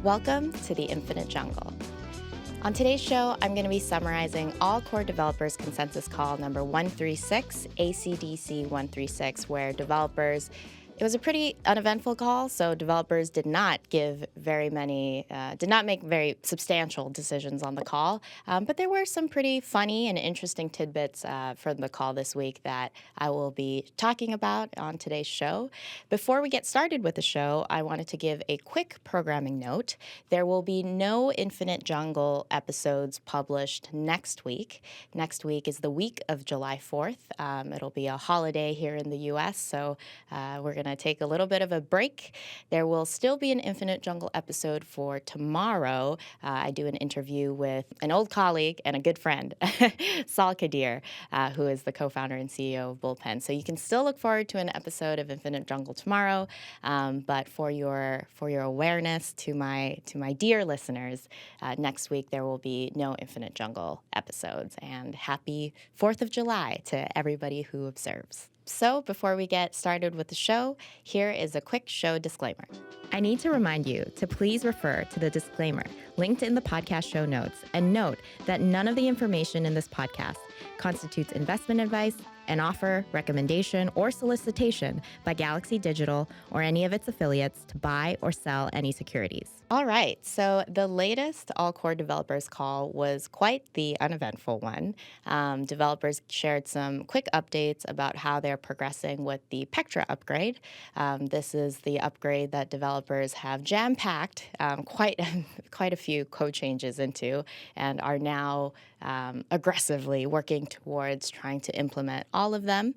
Welcome to the Infinite Jungle. On today's show, I'm going to be summarizing all core developers consensus call number 136, ACDC 136, where it was a pretty uneventful call, so developers did not make very substantial decisions on the call, but there were some pretty funny and interesting tidbits from the call this week that I will be talking about on today's show. Before we get started with the show, I wanted to give a quick programming note. There will be no Infinite Jungle episodes published next week. Next week is the week of July 4th. It'll be a holiday here in the U.S., so we're going to take a little bit of a break. There will still be an Infinite Jungle episode for tomorrow. I do an interview with an old colleague and a good friend, Saul Kadir, who is the co-founder and CEO of Bullpen. So you can still look forward to an episode of Infinite Jungle tomorrow. But for your awareness to my dear listeners, next week there will be no Infinite Jungle episodes. And happy 4th of July to everybody who observes. So before we get started with the show, here is a quick show disclaimer. I need to remind you to please refer to the disclaimer linked in the podcast show notes and note that none of the information in this podcast constitutes investment advice, an offer, recommendation, or solicitation by Galaxy Digital or any of its affiliates to buy or sell any securities. All right, so the latest all-core developers call was quite the uneventful one. Developers shared some quick updates about how they're progressing with the Pectra upgrade. This is the upgrade that developers have jam-packed quite a few code changes into and are now aggressively working towards trying to implement all of them.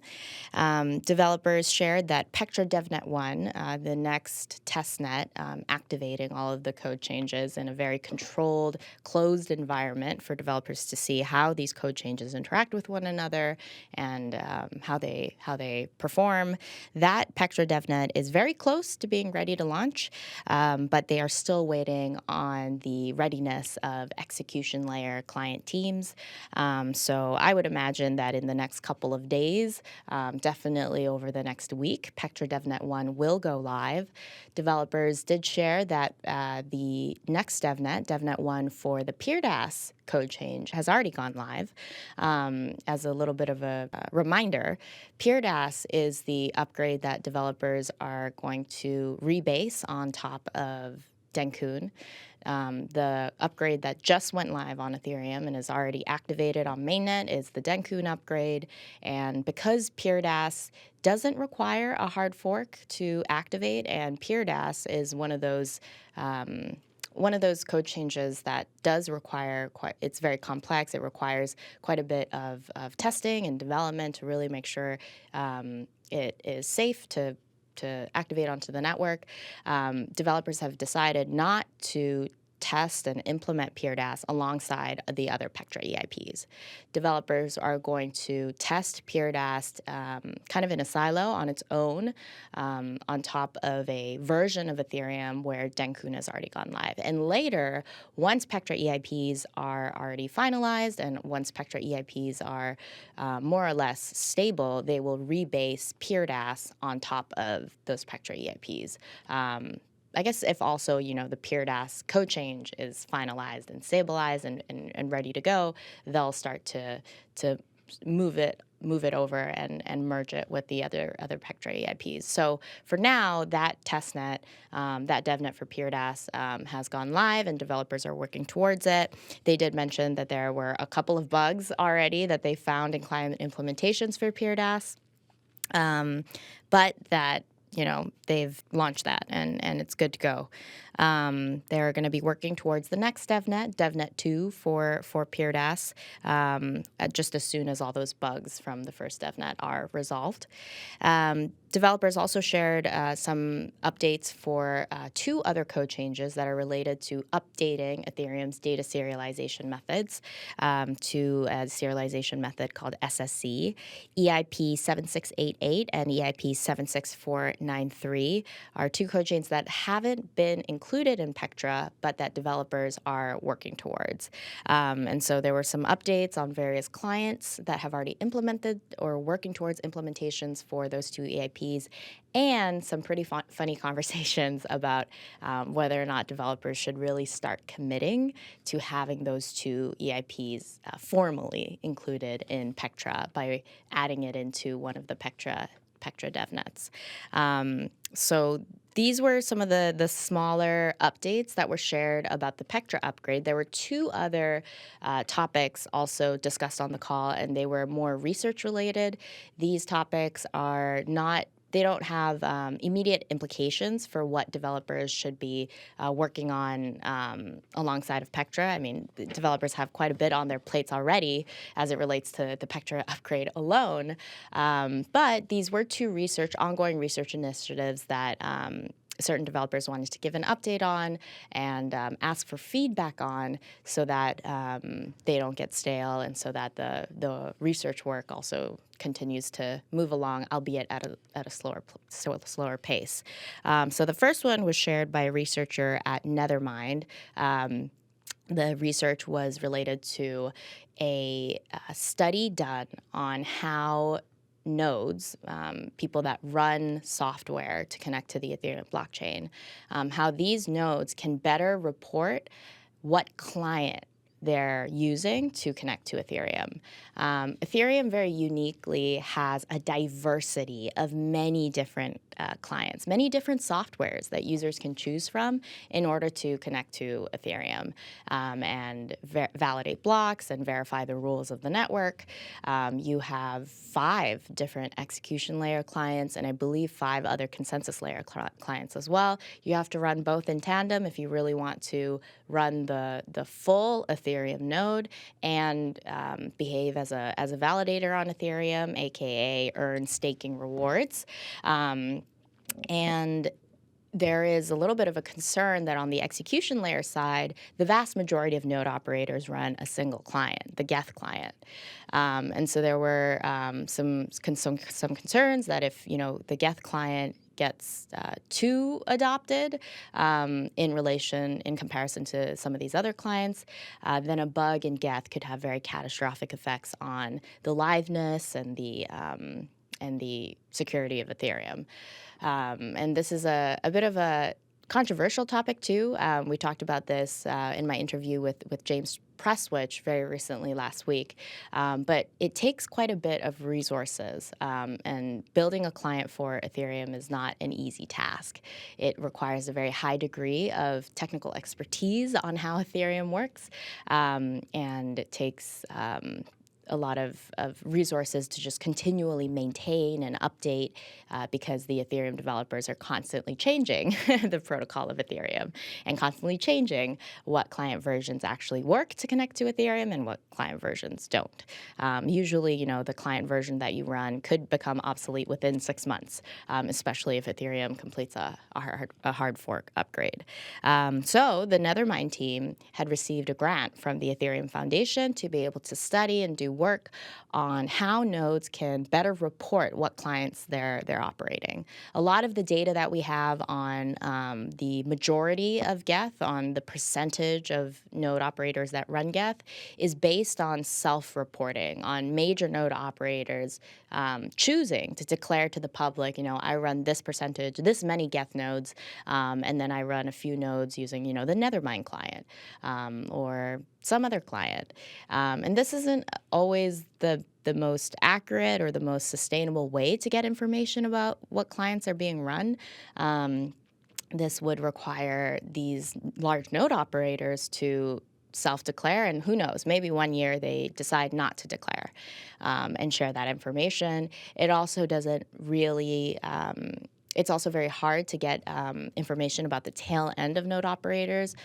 Developers shared that Pectra Devnet 1, the next testnet, activating all of the code changes in a very controlled, closed environment for developers to see how these code changes interact with one another and how they perform. That Pectra Devnet is very close to being ready to launch, but they are still waiting on the readiness of execution layer client teams. So I would imagine that in the next couple of days, definitely over the next week, Pectra Devnet 1 will go live. Developers did share that the next Devnet, Devnet 1 for the PeerDAS code change, has already gone live. As a little bit of a reminder, PeerDAS is the upgrade that developers are going to rebase on top of Denkun. The upgrade that just went live on Ethereum and is already activated on mainnet is the Denkun upgrade. And because PeerDAS doesn't require a hard fork to activate, and PeerDAS is one of those code changes that does require it's very complex. It requires quite a bit of testing and development to really make sure it is safe to activate onto the network. Developers have decided not to test and implement PeerDAS alongside the other Pectra EIPs. Developers are going to test PeerDAS kind of in a silo on its own on top of a version of Ethereum where Denkun has already gone live. And later, once Pectra EIPs are already finalized and once Pectra EIPs are more or less stable, they will rebase PeerDAS on top of those Pectra EIPs. I guess if also, the PeerDAS code change is finalized and stabilized and ready to go, they'll start to move it over and merge it with the other Pectra EIPs. So for now, that testnet, that DevNet for PeerDAS has gone live and developers are working towards it. They did mention that there were a couple of bugs already that they found in client implementations for PeerDAS, but that they've launched that and it's good to go. They're going to be working towards the next DevNet, Devnet 2 for PeerDAS, just as soon as all those bugs from the first DevNet are resolved. Developers also shared some updates for two other code changes that are related to updating Ethereum's data serialization methods to a serialization method called SSC. EIP 7688 and EIP 76493 are two code chains that haven't been included included in Pectra, but that developers are working towards. And so there were some updates on various clients that have already implemented or working towards implementations for those two EIPs, and some pretty funny conversations about whether or not developers should really start committing to having those two EIPs formally included in Pectra by adding it into one of the Pectra Devnets. So these were some of the smaller updates that were shared about the Pectra upgrade. There were two other topics also discussed on the call, and they were more research related. These topics are not they don't have immediate implications for what developers should be working on alongside of Pectra. I mean, developers have quite a bit on their plates already as it relates to the Pectra upgrade alone. But these were two ongoing research initiatives that certain developers wanted to give an update on and ask for feedback on, so that they don't get stale, and so that the research work also continues to move along, albeit at a slower pace. So the first one was shared by a researcher at Nethermind. The research was related to a study done on how nodes, people that run software to connect to the Ethereum blockchain, how these nodes can better report what client they're using to connect to Ethereum. Ethereum very uniquely has a diversity of many different clients, many different softwares that users can choose from in order to connect to Ethereum and validate blocks and verify the rules of the network. You have 5 different execution layer clients, and I believe 5 other consensus layer clients as well. You have to run both in tandem if you really want to run the full Ethereum node and behave as a validator on Ethereum, aka earn staking rewards. And there is a little bit of a concern that on the execution layer side, the vast majority of node operators run a single client, the Geth client. And so there were some concerns that if the Geth client gets too adopted in comparison to some of these other clients, then a bug in Geth could have very catastrophic effects on the liveness and the security of Ethereum. And this is a bit of a controversial topic too. We talked about this in my interview with James Presswich very recently last week. But it takes quite a bit of resources, and building a client for Ethereum is not an easy task. It requires a very high degree of technical expertise on how Ethereum works, and it takes a lot of resources to just continually maintain and update because the Ethereum developers are constantly changing the protocol of Ethereum and constantly changing what client versions actually work to connect to Ethereum and what client versions don't. Usually, the client version that you run could become obsolete within 6 months, especially if Ethereum completes a hard fork upgrade. So the Nethermind team had received a grant from the Ethereum Foundation to be able to study and do work on how nodes can better report what clients they're operating. A lot of the data that we have on the majority of Geth, on the percentage of node operators that run Geth, is based on self-reporting, on major node operators choosing to declare to the public, I run this percentage, this many Geth nodes, and then I run a few nodes using, the Nethermind client or some other client. And this isn't always the most accurate or the most sustainable way to get information about what clients are being run. This would require these large node operators to self-declare, and who knows, maybe one year they decide not to declare and share that information. It also doesn't really it's also very hard to get information about the tail end of node operators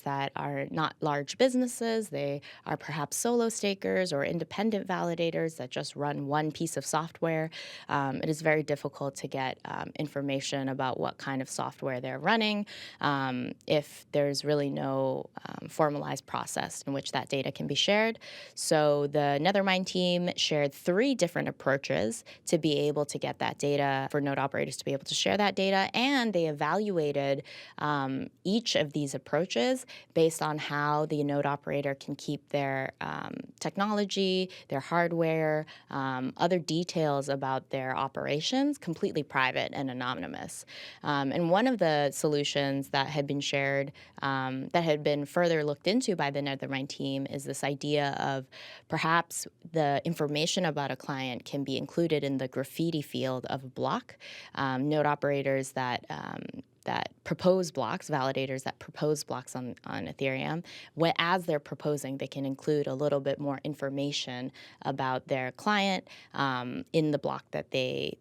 that are not large businesses. They are perhaps solo stakers or independent validators that just run one piece of software. It is very difficult to get information about what kind of software they're running if there's really no formalized process in which that data can be shared. So the Nethermind team shared 3 different approaches to be able to get that data for node operators operators to be able to share that data, and they evaluated each of these approaches based on how the node operator can keep their technology, their hardware, other details about their operations completely private and anonymous. And one of the solutions that had been shared, that had been further looked into by the Nethermind team, is this idea of perhaps the information about a client can be included in the graffiti field of a block. Node operators that propose blocks, validators that propose blocks on Ethereum, as they're proposing, they can include a little bit more information about their client in the block that they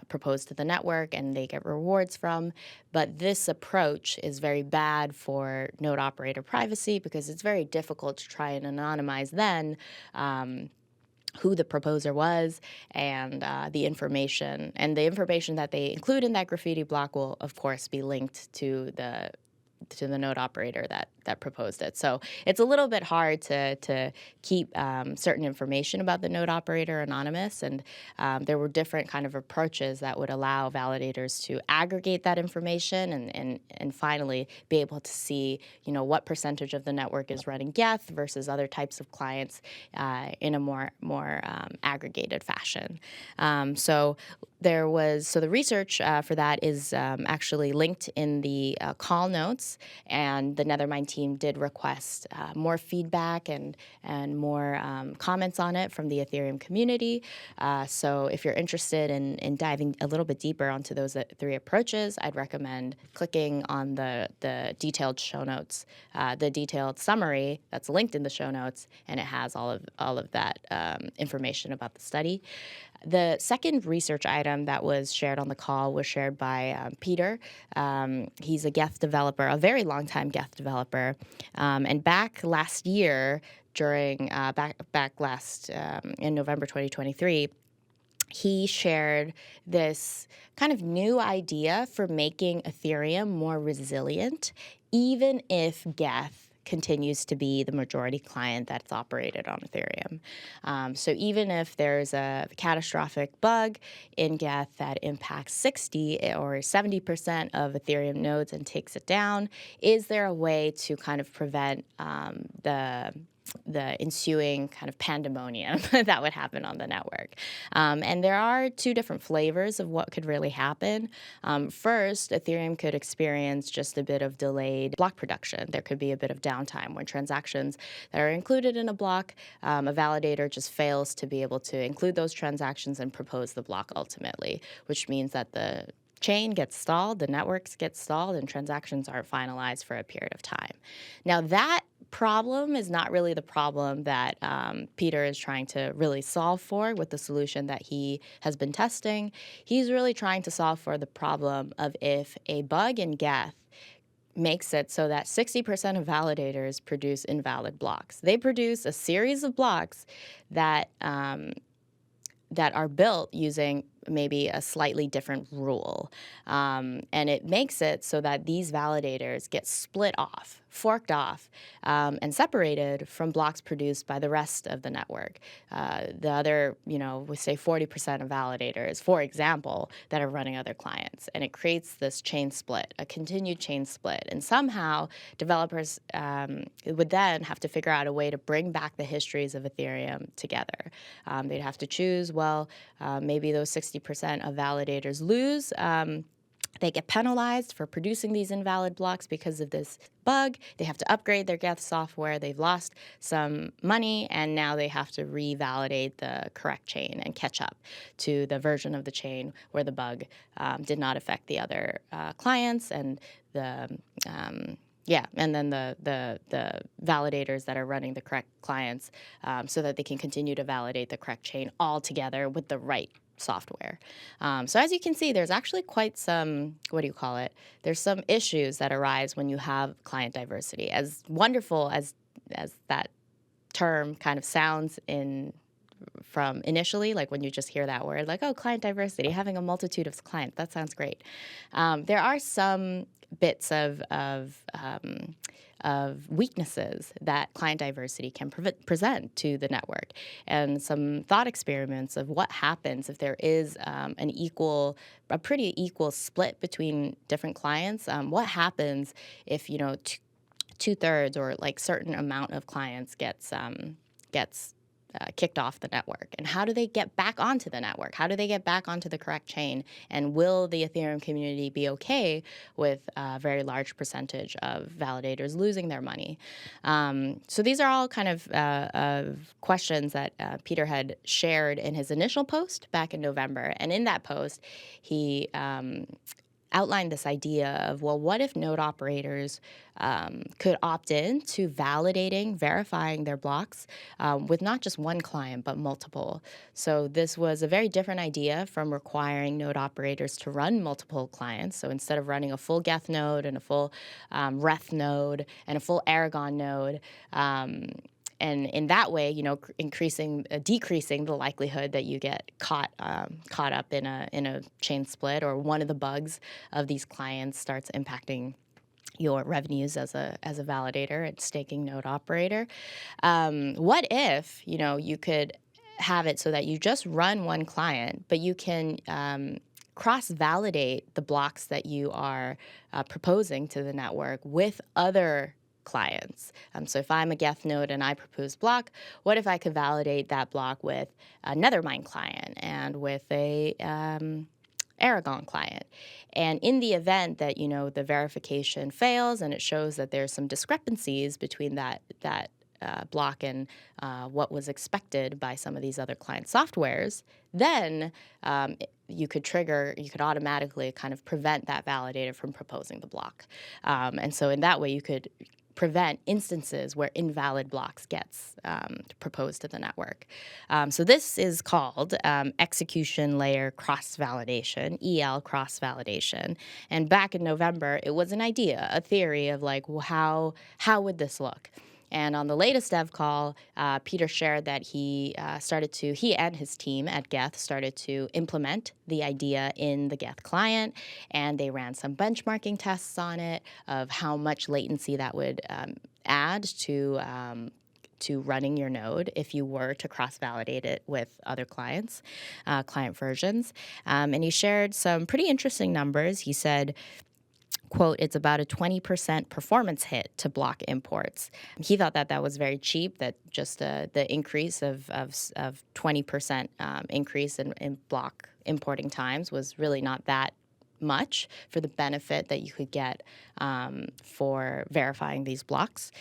propose to the network and they get rewards from. But this approach is very bad for node operator privacy because it's very difficult to try and anonymize then who the proposer was and the information. And the information that they include in that graffiti block will, of course, be linked to the node operator that proposed it. So it's a little bit hard to keep certain information about the node operator anonymous, and there were different kind of approaches that would allow validators to aggregate that information and finally be able to see, what percentage of the network is running Geth versus other types of clients in a more aggregated fashion. So the research for that is actually linked in the call notes, and the Nethermind team did request more feedback and more comments on it from the Ethereum community. So if you're interested in diving a little bit deeper onto those three approaches, I'd recommend clicking on the detailed show notes, the detailed summary that's linked in the show notes, and it has all of that information about the study. The second research item that was shared on the call was shared by Peter. He's a Geth developer, a very long-time Geth developer. And back last year, in November 2023, he shared this kind of new idea for making Ethereum more resilient, even if Geth continues to be the majority client that's operated on Ethereum. So even if there's a catastrophic bug in Geth that impacts 60 or 70% of Ethereum nodes and takes it down, is there a way to kind of prevent the ensuing kind of pandemonium that would happen on the network? And there are two different flavors of what could really happen. First, Ethereum could experience just a bit of delayed block production. There could be a bit of downtime when transactions that are included in a block, a validator just fails to be able to include those transactions and propose the block ultimately, which means that the chain gets stalled, the networks get stalled, and transactions aren't finalized for a period of time. Now, that problem is not really the problem that Peter is trying to really solve for with the solution that he has been testing. He's really trying to solve for the problem of if a bug in Geth makes it so that 60% of validators produce invalid blocks. They produce a series of blocks that are built using maybe a slightly different rule. And it makes it so that these validators get split off, forked off, and separated from blocks produced by the rest of the network. The other, we say 40% of validators, for example, that are running other clients. And it creates this chain split, a continued chain split. And somehow developers would then have to figure out a way to bring back the histories of Ethereum together. They'd have to choose, maybe those 60% of validators lose. They get penalized for producing these invalid blocks because of this bug. They have to upgrade their Geth software. They've lost some money, and now they have to revalidate the correct chain and catch up to the version of the chain where the bug did not affect the other clients and the and then the validators that are running the correct clients so that they can continue to validate the correct chain all together with the right software. So as you can see, there's actually quite some, there's some issues that arise when you have client diversity. As wonderful as that term kind of sounds from initially, like when you just hear that word, like, oh, client diversity, having a multitude of clients, that sounds great. There are some bits of of weaknesses that client diversity can present to the network, and some thought experiments of what happens if there is a pretty equal split between different clients. What happens if two-thirds or like certain amount of clients gets kicked off the network, and how do they get back onto the network? How do they get back onto the correct chain? And will the Ethereum community be okay with a very large percentage of validators losing their money? So these are all kind of questions that Peter had shared in his initial post back in November. And in that post, he outlined this idea of, well, what if node operators could opt in to verifying their blocks with not just one client, but multiple. So this was a very different idea from requiring node operators to run multiple clients. So instead of running a full Geth node and a full Reth node and a full Aragon node, and in that way, decreasing the likelihood that you get caught up in a chain split, or one of the bugs of these clients starts impacting your revenues as a validator and staking node operator. What if you could have it so that you just run one client, but you can cross-validate the blocks that you are proposing to the network with other clients. So if I'm a Geth node and I propose block, what if I could validate that block with a Nethermind client and with a Aragon client? And in the event that the verification fails and it shows that there's some discrepancies between that block and what was expected by some of these other client softwares, then you could automatically kind of prevent that validator from proposing the block. And so in that way, you could prevent instances where invalid blocks gets proposed to the network. So this is called execution layer cross-validation, EL cross-validation. And back in November, it was an idea, a theory of like, well, how would this look? And on the latest dev call, Peter shared that he and his team at Geth started to implement the idea in the Geth client, and they ran some benchmarking tests on it of how much latency that would add to running your node if you were to cross-validate it with other client versions. And he shared some pretty interesting numbers. He said, quote, it's about a 20% performance hit to block imports. He thought that was very cheap, that just the increase of 20% increase in block importing times was really not that much for the benefit that you could get for verifying these blocks.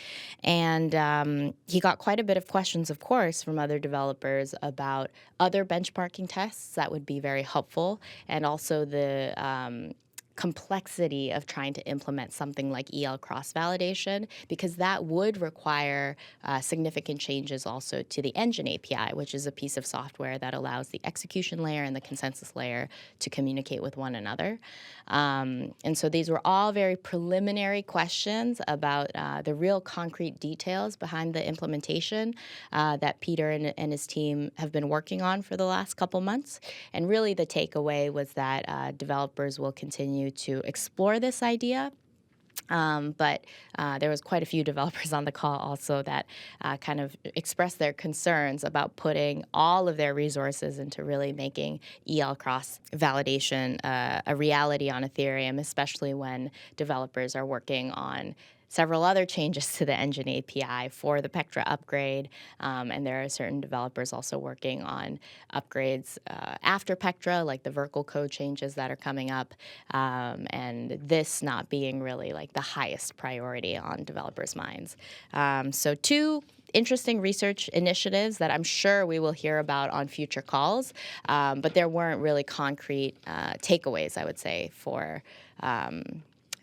And he got quite a bit of questions, of course, from other developers about other benchmarking tests that would be very helpful, and also the complexity of trying to implement something like EL cross-validation, because that would require significant changes also to the engine API, which is a piece of software that allows the execution layer and the consensus layer to communicate with one another. And so these were all very preliminary questions about the real concrete details behind the implementation that Peter and his team have been working on for the last couple months. And really the takeaway was that developers will continue to explore this idea. But there was quite a few developers on the call also that kind of expressed their concerns about putting all of their resources into really making EL cross validation a reality on Ethereum, especially when developers are working on several other changes to the engine API for the Pectra upgrade, and there are certain developers also working on upgrades after Pectra, like the Verkle code changes that are coming up, and this not being really like the highest priority on developers' minds. So two interesting research initiatives that I'm sure we will hear about on future calls, but there weren't really concrete takeaways, I would say, for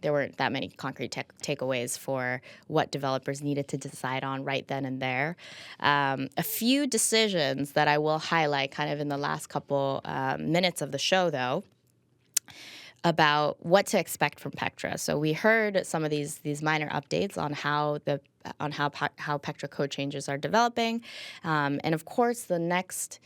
there weren't that many concrete takeaways for what developers needed to decide on right then and there. A few decisions that I will highlight kind of in the last couple minutes of the show, though, about what to expect from Pectra. So we heard some of these minor updates on how Pectra code changes are developing, and of course the next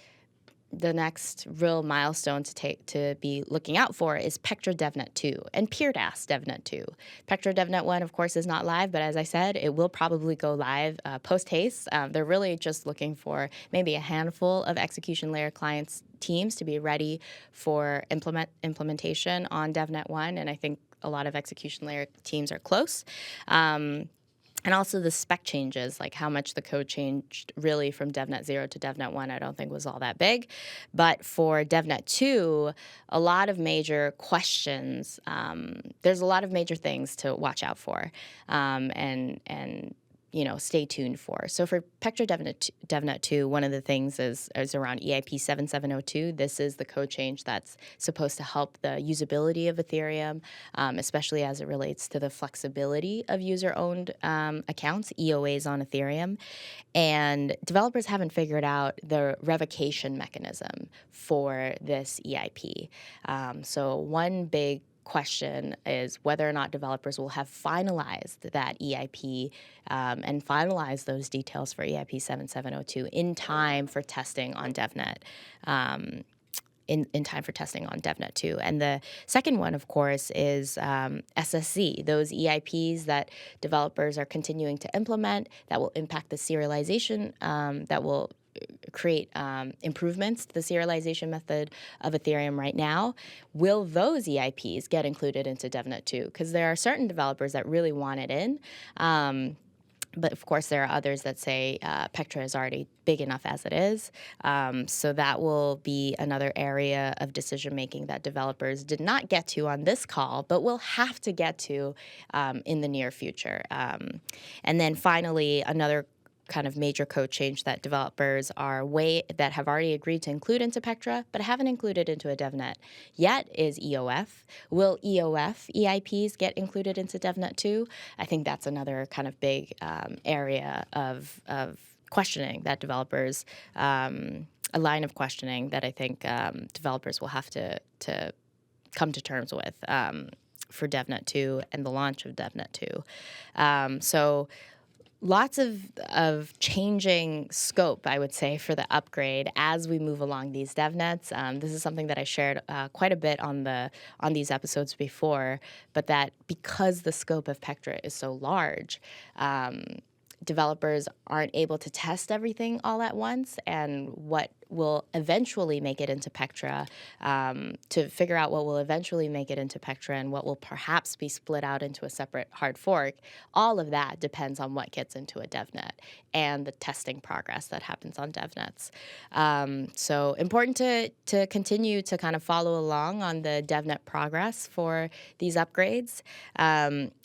the next real milestone to be looking out for is Pectra Devnet 2 and PeerDAS Devnet 2. Pectra Devnet 1, of course, is not live, but as I said, it will probably go live post-haste. They're really just looking for maybe a handful of execution layer clients teams to be ready for implementation on Devnet 1, and I think a lot of execution layer teams are close. And also the spec changes, like how much the code changed really from DevNet 0 to DevNet 1, I don't think was all that big. But for DevNet 2, a lot of major questions, there's a lot of major things to watch out for and stay tuned for. So for Pectra Devnet 2, one of the things is around EIP 7702. This is the code change that's supposed to help the usability of Ethereum, especially as it relates to the flexibility of user-owned accounts, EOAs on Ethereum. And developers haven't figured out the revocation mechanism for this EIP. So one big question is whether or not developers will have finalized that EIP and finalized those details for EIP 7702 in time for testing on DevNet. In time for testing on DevNet 2. And the second one, of course, is SSC, those EIPs that developers are continuing to implement that will impact the serialization, that will create improvements to the serialization method of Ethereum right now. Will those EIPs get included into DevNet 2? Because there are certain developers that really want it in. But of course, there are others that say Pectra is already big enough as it is. So that will be another area of decision-making that developers did not get to on this call, but will have to get to in the near future. And then finally, another kind of major code change that developers that have already agreed to include into Pectra, but haven't included into a DevNet yet is EOF. Will EOF EIPs get included into DevNet 2? I think that's another kind of big area of questioning that developers, a line of questioning that I think developers will have to come to terms with for DevNet 2 and the launch of DevNet 2. So lots of changing scope, I would say, for the upgrade as we move along these DevNets. This is something that I shared quite a bit on these episodes before, but that because the scope of Pectra is so large, developers aren't able to test everything all at once, and what will eventually make it into Pectra, to figure out what will eventually make it into Pectra and what will perhaps be split out into a separate hard fork, all of that depends on what gets into a DevNet and the testing progress that happens on DevNets. So important to continue to kind of follow along on the DevNet progress for these upgrades.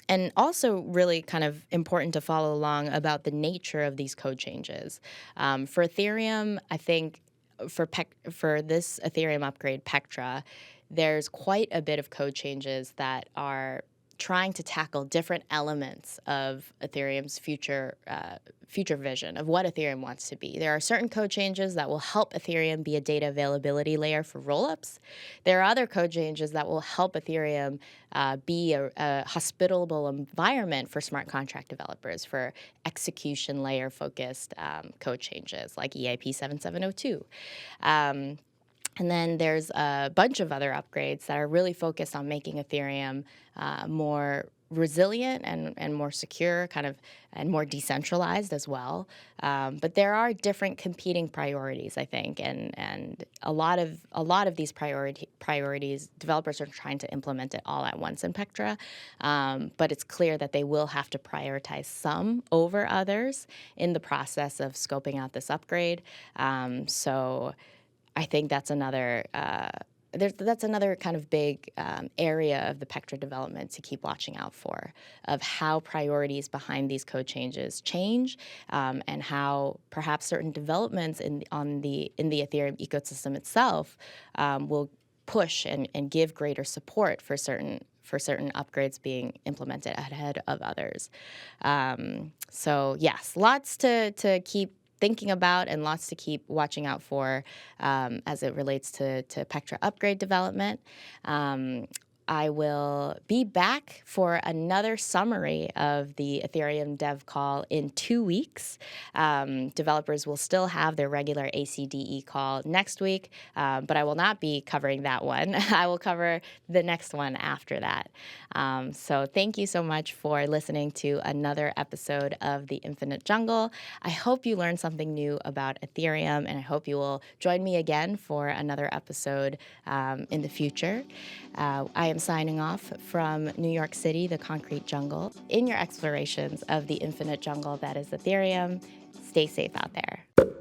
And also really kind of important to follow along about the nature of these code changes. For Ethereum, I think for this Ethereum upgrade, Pectra, there's quite a bit of code changes that are trying to tackle different elements of Ethereum's future vision of what Ethereum wants to be. There are certain code changes that will help Ethereum be a data availability layer for rollups. There are other code changes that will help Ethereum be a hospitable environment for smart contract developers, for execution layer focused code changes like EIP 7702. And then there's a bunch of other upgrades that are really focused on making Ethereum more resilient and more secure, and more decentralized as well. But there are different competing priorities, I think, and a lot of these priorities, developers are trying to implement it all at once in Pectra. But it's clear that they will have to prioritize some over others in the process of scoping out this upgrade. So I think that's another kind of big area of the Pectra development to keep watching out for, of how priorities behind these code changes change, and how perhaps certain developments in the Ethereum ecosystem itself will push and give greater support for certain upgrades being implemented ahead of others. So yes, lots to keep thinking about and lots to keep watching out for as it relates to Pectra upgrade development. I will be back for another summary of the Ethereum dev call in 2 weeks. Developers will still have their regular ACDE call next week, but I will not be covering that one. I will cover the next one after that. So thank you so much for listening to another episode of The Infinite Jungle. I hope you learned something new about Ethereum, and I hope you will join me again for another episode in the future. I am signing off from New York City, the concrete jungle. In your explorations of the infinite jungle that is Ethereum, stay safe out there.